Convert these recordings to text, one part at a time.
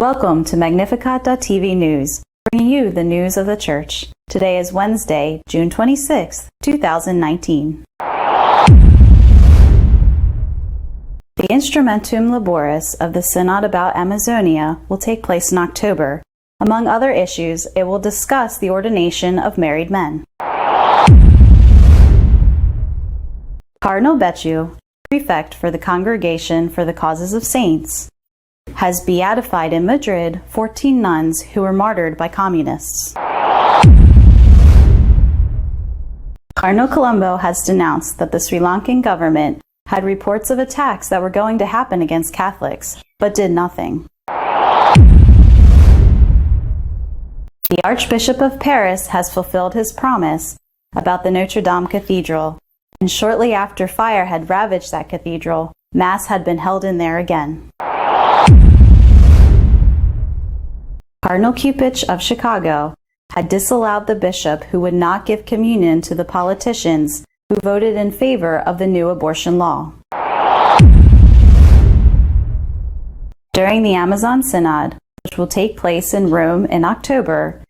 Welcome to Magnificat.tv News, bringing you the news of the Church. Today is Wednesday, June 26, 2019. The Instrumentum Laboris of the Synod about Amazonia will take place in October. Among other issues, it will discuss the ordination of married men. Cardinal Becciu, prefect for the Congregation for the Causes of Saints, has beatified in Madrid 14 nuns who were martyred by communists. Cardinal Colombo has denounced that the Sri Lankan government had reports of attacks that were going to happen against Catholics, but did nothing. The Archbishop of Paris has fulfilled his promise about the Notre Dame Cathedral, and shortly after fire had ravaged that cathedral, Mass had been held in there again. Cardinal Cupich of Chicago had disallowed the bishop who would not give communion to the politicians who voted in favor of the new abortion law. During the Amazon Synod, which will take place in Rome in October,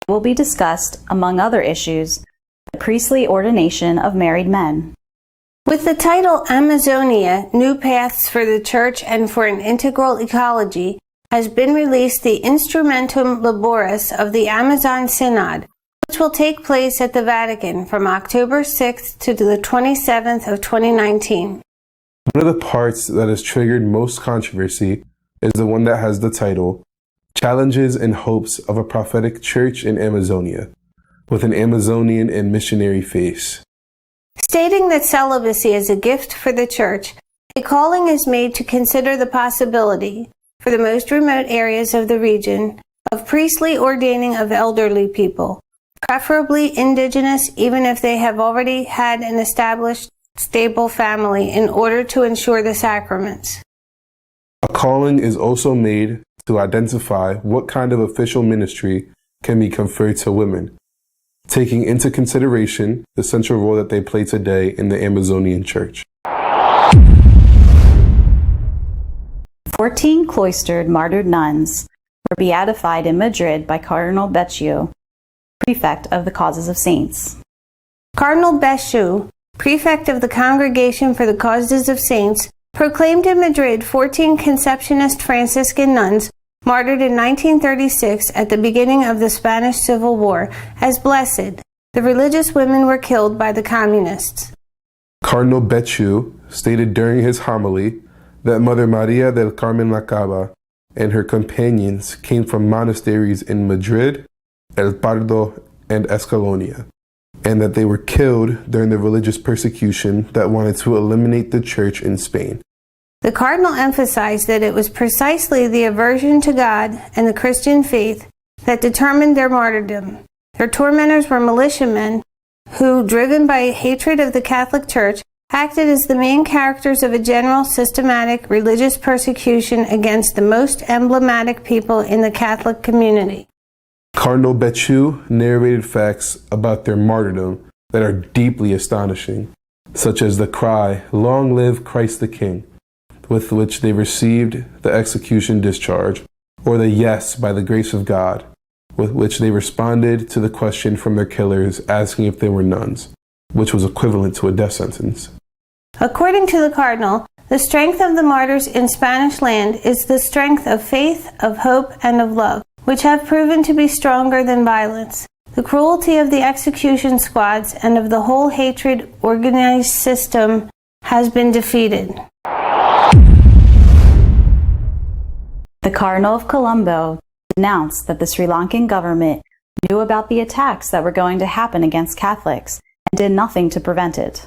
it will be discussed, among other issues, the priestly ordination of married men. With the title Amazonia, New Paths for the Church and for an Integral Ecology, has been released the Instrumentum Laboris of the Amazon Synod, which will take place at the Vatican from October 6th to the 27th of 2019. One of the parts that has triggered most controversy is the one that has the title Challenges and Hopes of a Prophetic Church in Amazonia, with an Amazonian and missionary face. Stating that celibacy is a gift for the Church, a calling is made to consider the possibility, for the most remote areas of the region, of priestly ordaining of elderly people, preferably indigenous even if they have already had an established, stable family, in order to ensure the sacraments. A calling is also made to identify what kind of official ministry can be conferred to women, taking into consideration the central role that they play today in the Amazonian Church. 14 cloistered martyred nuns were beatified in Madrid by Cardinal Becciu, prefect of the Causes of Saints. Cardinal Becciu, prefect of the Congregation for the Causes of Saints, proclaimed in Madrid 14 Conceptionist Franciscan nuns martyred in 1936 at the beginning of the Spanish Civil War as blessed. The religious women were killed by the communists. Cardinal Becciu stated during his homily that Mother María del Carmen La Cava and her companions came from monasteries in Madrid, El Pardo, and Escalonia, and that they were killed during the religious persecution that wanted to eliminate the church in Spain. The cardinal emphasized that it was precisely the aversion to God and the Christian faith that determined their martyrdom. Their tormentors were militiamen who, driven by hatred of the Catholic Church, acted as the main characters of a general systematic religious persecution against the most emblematic people in the Catholic community. Cardinal Becciu narrated facts about their martyrdom that are deeply astonishing, such as the cry, "Long live Christ the King," with which they received the execution discharge, or the "Yes, by the grace of God," with which they responded to the question from their killers asking if they were nuns, which was equivalent to a death sentence. According to the cardinal, the strength of the martyrs in Spanish land is the strength of faith, of hope, and of love, which have proven to be stronger than violence. The cruelty of the execution squads and of the whole hatred organized system has been defeated. The Cardinal of Colombo announced that the Sri Lankan government knew about the attacks that were going to happen against Catholics and did nothing to prevent it.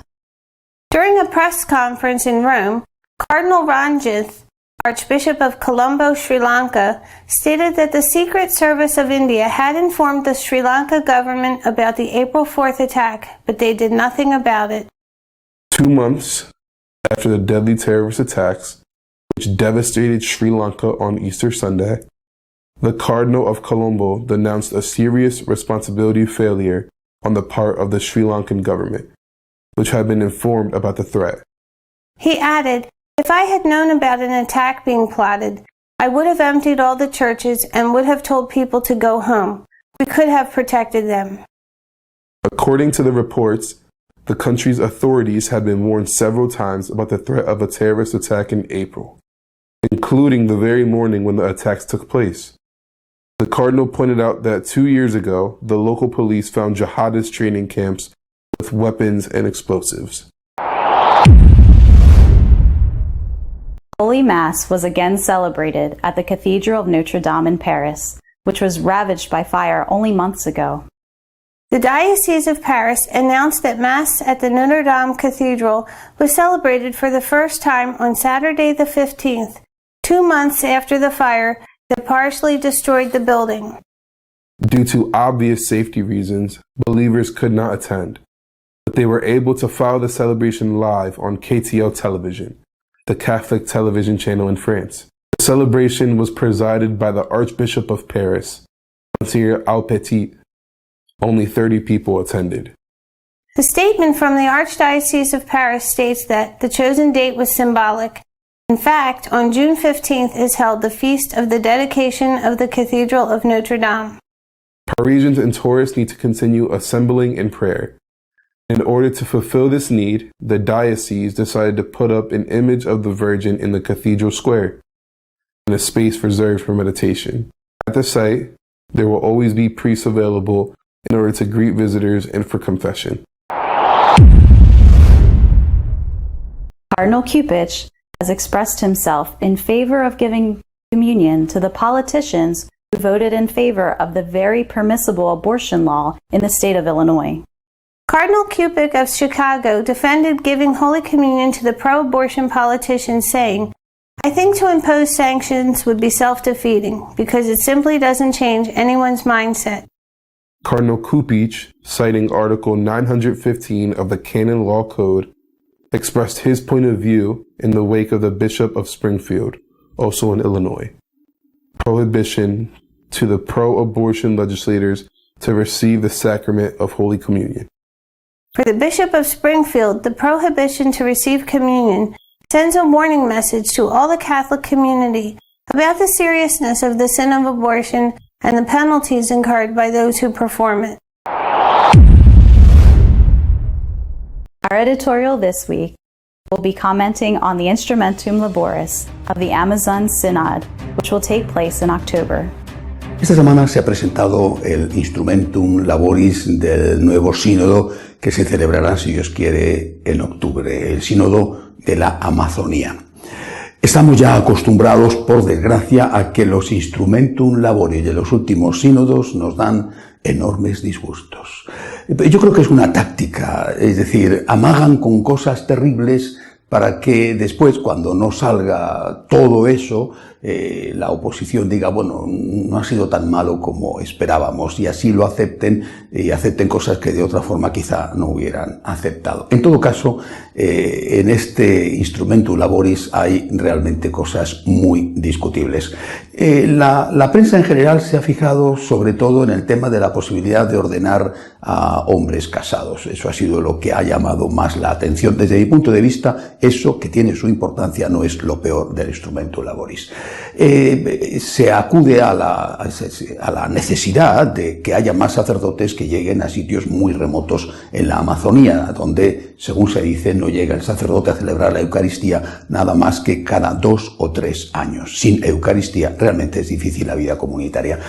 During a press conference in Rome, Cardinal Ranjith, Archbishop of Colombo, Sri Lanka, stated that the Secret Service of India had informed the Sri Lanka government about the April 4th attack, but they did nothing about it. 2 months after the deadly terrorist attacks, which devastated Sri Lanka on Easter Sunday, the Cardinal of Colombo denounced a serious responsibility failure on the part of the Sri Lankan government, which had been informed about the threat. He added, "If I had known about an attack being plotted, I would have emptied all the churches and would have told people to go home. We could have protected them. According to the reports, the country's authorities had been warned several times about the threat of a terrorist attack in April, including the very morning when the attacks took place. The cardinal pointed out that 2 years ago, the local police found jihadist training camps with weapons and explosives. Holy Mass was again celebrated at the Cathedral of Notre Dame in Paris, which was ravaged by fire only months ago. The Diocese of Paris announced that Mass at the Notre Dame Cathedral was celebrated for the first time on Saturday the 15th, 2 months after the fire that partially destroyed the building. Due to obvious safety reasons, believers could not attend, but they were able to follow the celebration live on KTL television, the Catholic television channel in France. The celebration was presided by the Archbishop of Paris, Monsieur Alpetit. Only 30 people attended. The statement from the Archdiocese of Paris states that the chosen date was symbolic. In fact, on June 15th is held the feast of the dedication of the Cathedral of Notre Dame. Parisians and tourists need to continue assembling in prayer. In order to fulfill this need, the diocese decided to put up an image of the Virgin in the cathedral square, in a space reserved for meditation. At the site, there will always be priests available in order to greet visitors and for confession. Cardinal Cupich has expressed himself in favor of giving communion to the politicians who voted in favor of the very permissible abortion law in the state of Illinois. Cardinal Cupich of Chicago defended giving Holy Communion to the pro-abortion politicians, saying, "I think to impose sanctions would be self-defeating because it simply doesn't change anyone's mindset." Cardinal Cupich, citing Article 915 of the Canon Law Code, expressed his point of view in the wake of the Bishop of Springfield, also in Illinois. Prohibition to the pro-abortion legislators to receive the sacrament of Holy Communion. For the Bishop of Springfield, the prohibition to receive communion sends a warning message to all the Catholic community about the seriousness of the sin of abortion and the penalties incurred by those who perform it. Our editorial this week will be commenting on the Instrumentum Laboris of the Amazon Synod, which will take place in October. Esta semana se ha presentado el Instrumentum Laboris del nuevo sínodo que se celebrará, si Dios quiere, en octubre, el sínodo de la Amazonía. Estamos ya acostumbrados, por desgracia, a que los Instrumentum Laboris de los últimos sínodos nos dan enormes disgustos. Yo creo que es una táctica, es decir, amagan con cosas terribles para que después, cuando no salga todo eso, la oposición diga, bueno, no ha sido tan malo como esperábamos, y así lo acepten, y acepten cosas que de otra forma quizá no hubieran aceptado. En todo caso, en este Instrumentum Laboris hay realmente cosas muy discutibles. La prensa en general se ha fijado sobre todo en el tema de la posibilidad de ordenar a hombres casados. Eso ha sido lo que ha llamado más la atención. Desde mi punto de vista, eso, que tiene su importancia, no es lo peor del Instrumentum Laboris. Se acude a la necesidad de que haya más sacerdotes que lleguen a sitios muy remotos en la Amazonía, donde, según se dice, no llega el sacerdote a celebrar la Eucaristía nada más que cada 2 o 3 años. Sin Eucaristía realmente es difícil la vida comunitaria.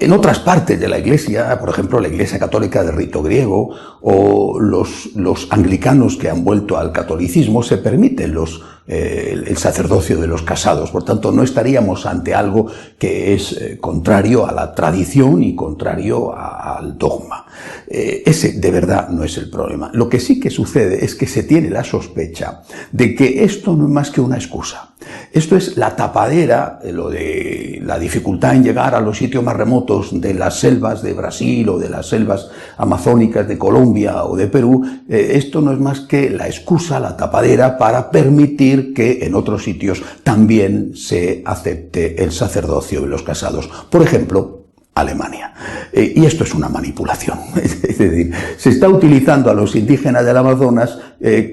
En otras partes de la Iglesia, por ejemplo, la Iglesia católica de rito griego o los anglicanos que han vuelto al catolicismo, se permiten el sacerdocio de los casados. Por tanto, no estaríamos ante algo que es contrario a la tradición y contrario al dogma. Ese de verdad no es el problema. Lo que sí que sucede es que se tiene la sospecha de que esto no es más que una excusa. Esto es la tapadera, lo de la dificultad en llegar a los sitios más remotos de las selvas de Brasil o de las selvas amazónicas de Colombia o de Perú. Esto no es más que la excusa, la tapadera para permitir que en otros sitios también se acepte el sacerdocio de los casados. Por ejemplo, Alemania. Y esto es una manipulación. Es decir, se está utilizando a los indígenas del Amazonas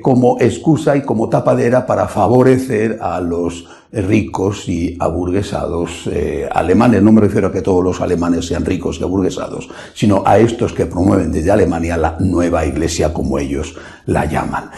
como excusa y como tapadera para favorecer a los ricos y aburguesados alemanes. No me refiero a que todos los alemanes sean ricos y aburguesados, sino a estos que promueven desde Alemania la nueva iglesia, como ellos la llaman.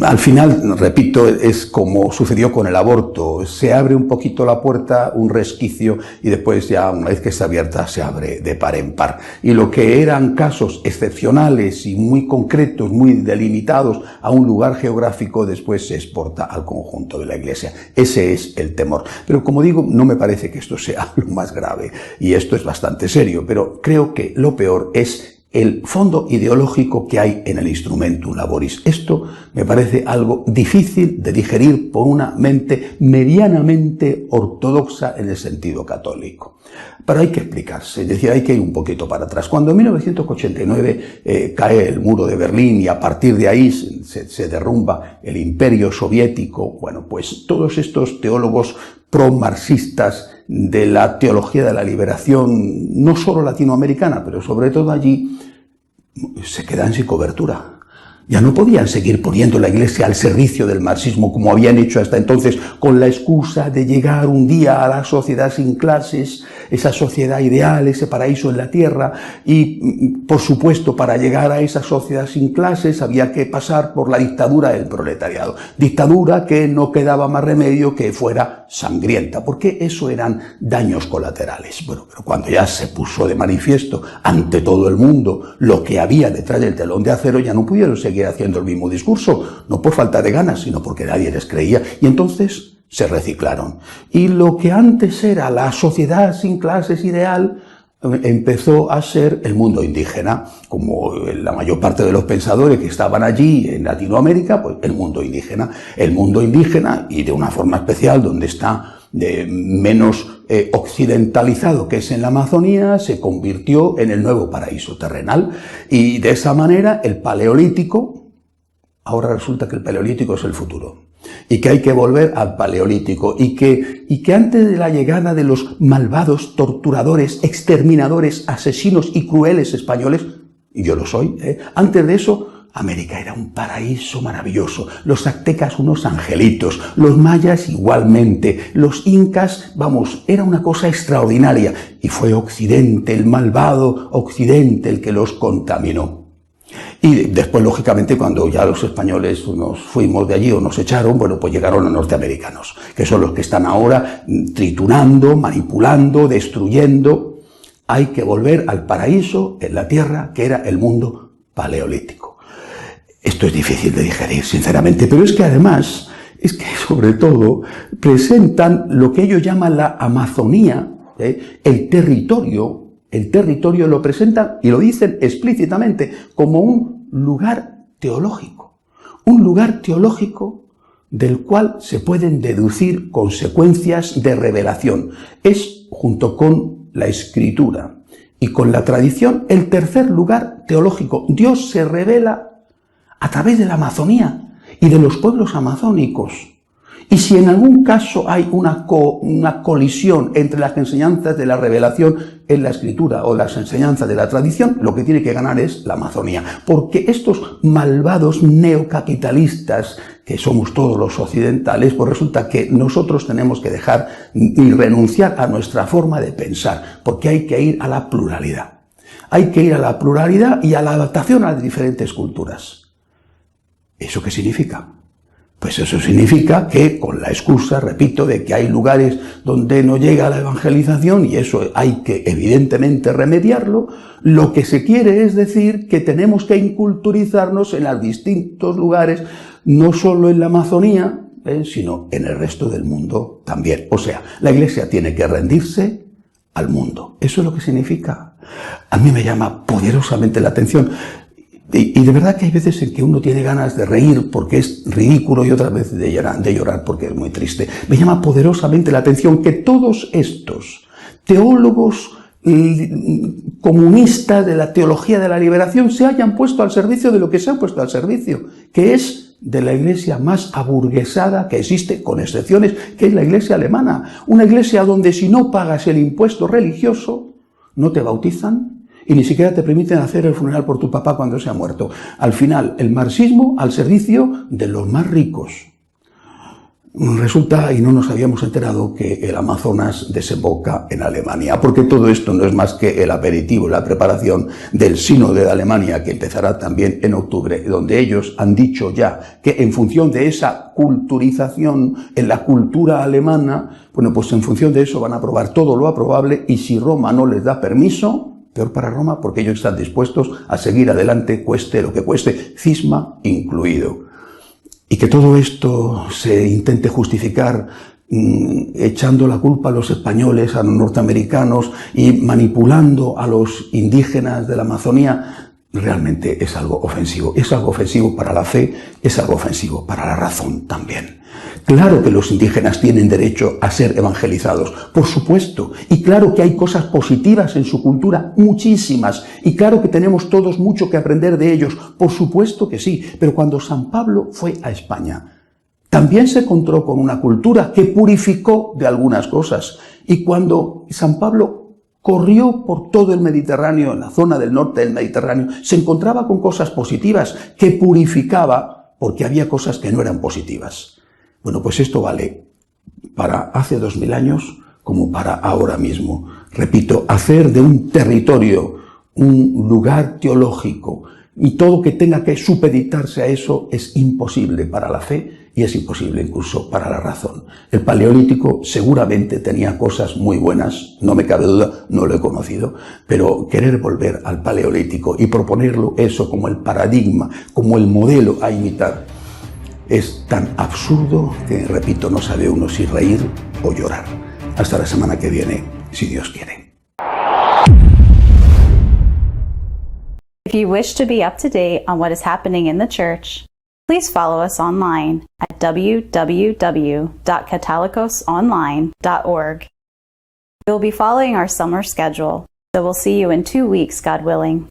Al final, repito, es como sucedió con el aborto. Se abre un poquito la puerta, un resquicio, y después ya, una vez que está abierta, se abre de par en par. Y lo que eran casos excepcionales y muy concretos, muy delimitados a un lugar geográfico, después se exporta al conjunto de la iglesia. Ese es el temor. Pero como digo, no me parece que esto sea lo más grave, y esto es bastante serio, pero creo que lo peor es el fondo ideológico que hay en el Instrumentum Laboris. Esto me parece algo difícil de digerir por una mente medianamente ortodoxa en el sentido católico. Pero hay que explicarse, es decir, hay que ir un poquito para atrás. Cuando en 1989 cae el muro de Berlín y a partir de ahí se derrumba el imperio soviético, bueno, pues todos estos teólogos pro-marxistas de la teología de la liberación, no solo latinoamericana, pero sobre todo allí, se quedan sin cobertura. Ya no podían seguir poniendo la iglesia al servicio del marxismo como habían hecho hasta entonces, con la excusa de llegar un día a la sociedad sin clases, esa sociedad ideal, ese paraíso en la tierra. Y, por supuesto, para llegar a esa sociedad sin clases había que pasar por la dictadura del proletariado. Dictadura que no quedaba más remedio que fuera sangrienta, porque eso eran daños colaterales. Bueno, pero cuando ya se puso de manifiesto ante todo el mundo lo que había detrás del telón de acero, ya no pudieron seguir haciendo el mismo discurso, no por falta de ganas, sino porque nadie les creía, y entonces se reciclaron. Y lo que antes era la sociedad sin clases ideal, empezó a ser el mundo indígena, como la mayor parte de los pensadores que estaban allí en Latinoamérica, pues el mundo indígena, y de una forma especial donde está menos occidentalizado, que es en la Amazonía, se convirtió en el nuevo paraíso terrenal, y de esa manera el paleolítico, ahora resulta que el paleolítico es el futuro, y que hay que volver al paleolítico, y que antes de la llegada de los malvados torturadores, exterminadores, asesinos y crueles españoles, y yo lo soy, antes de eso, América era un paraíso maravilloso, los aztecas unos angelitos, los mayas igualmente, los incas, vamos, era una cosa extraordinaria, y fue Occidente, el malvado Occidente, el que los contaminó. Y después, lógicamente, cuando ya los españoles nos fuimos de allí o nos echaron, bueno, pues llegaron los norteamericanos, que son los que están ahora triturando, manipulando, destruyendo. Hay que volver al paraíso en la tierra, que era el mundo paleolítico. Esto es difícil de digerir, sinceramente, pero es que además, sobre todo, presentan lo que ellos llaman la Amazonía, el territorio lo presentan y lo dicen explícitamente como un lugar teológico del cual se pueden deducir consecuencias de revelación. Es, junto con la Escritura y con la tradición, el tercer lugar teológico. Dios se revela a través de la Amazonía y de los pueblos amazónicos. Y si en algún caso hay una colisión entre las enseñanzas de la revelación en la Escritura o las enseñanzas de la tradición, lo que tiene que ganar es la Amazonía. Porque estos malvados neocapitalistas, que somos todos los occidentales, pues resulta que nosotros tenemos que dejar y renunciar a nuestra forma de pensar, porque hay que ir a la pluralidad. Hay que ir a la pluralidad y a la adaptación a las diferentes culturas. ¿Eso qué significa? Pues eso significa que, con la excusa, repito, de que hay lugares donde no llega la evangelización, y eso hay que evidentemente remediarlo, lo que se quiere es decir que tenemos que inculturizarnos en los distintos lugares, no solo en la Amazonía, sino en el resto del mundo también. O sea, la Iglesia tiene que rendirse al mundo. Eso es lo que significa. A mí me llama poderosamente la atención. Y de verdad que hay veces en que uno tiene ganas de reír porque es ridículo y otras veces de llorar porque es muy triste. Me llama poderosamente la atención que todos estos teólogos comunistas de la teología de la liberación se hayan puesto al servicio de lo que se han puesto al servicio, que es de la iglesia más aburguesada que existe, con excepciones, que es la iglesia alemana. Una iglesia donde si no pagas el impuesto religioso, no te bautizan y ni siquiera te permiten hacer el funeral por tu papá cuando se ha muerto. Al final, el marxismo al servicio de los más ricos. Resulta, y no nos habíamos enterado, que el Amazonas desemboca en Alemania, porque todo esto no es más que el aperitivo, la preparación del sínodo de Alemania, que empezará también en octubre, donde ellos han dicho ya que en función de esa culturización en la cultura alemana, bueno, pues en función de eso van a aprobar todo lo aprobable, y si Roma no les da permiso, peor para Roma, porque ellos están dispuestos a seguir adelante, cueste lo que cueste, cisma incluido. Y que todo esto se intente justificar echando la culpa a los españoles, a los norteamericanos y manipulando a los indígenas de la Amazonía, realmente es algo ofensivo. Es algo ofensivo para la fe, es algo ofensivo para la razón también. Claro que los indígenas tienen derecho a ser evangelizados, por supuesto, y claro que hay cosas positivas en su cultura, muchísimas, y claro que tenemos todos mucho que aprender de ellos, por supuesto que sí, pero cuando San Pablo fue a España, también se encontró con una cultura que purificó de algunas cosas, y cuando San Pablo corrió por todo el Mediterráneo, en la zona del norte del Mediterráneo, se encontraba con cosas positivas que purificaba, porque había cosas que no eran positivas. Bueno, pues esto vale para hace 2000 años como para ahora mismo. Repito, hacer de un territorio un lugar teológico y todo que tenga que supeditarse a eso es imposible para la fe y es imposible incluso para la razón. El Paleolítico seguramente tenía cosas muy buenas, no me cabe duda, no lo he conocido, pero querer volver al Paleolítico y proponerlo eso como el paradigma, como el modelo a imitar, es tan absurdo que, repito, no sabe uno si reír o llorar. Hasta la semana que viene, si Dios quiere. If you wish to be up to date on what is happening in the church, please follow us online at www.catolicosonline.org. We will be following our summer schedule, so we'll see you in 2 weeks, God willing.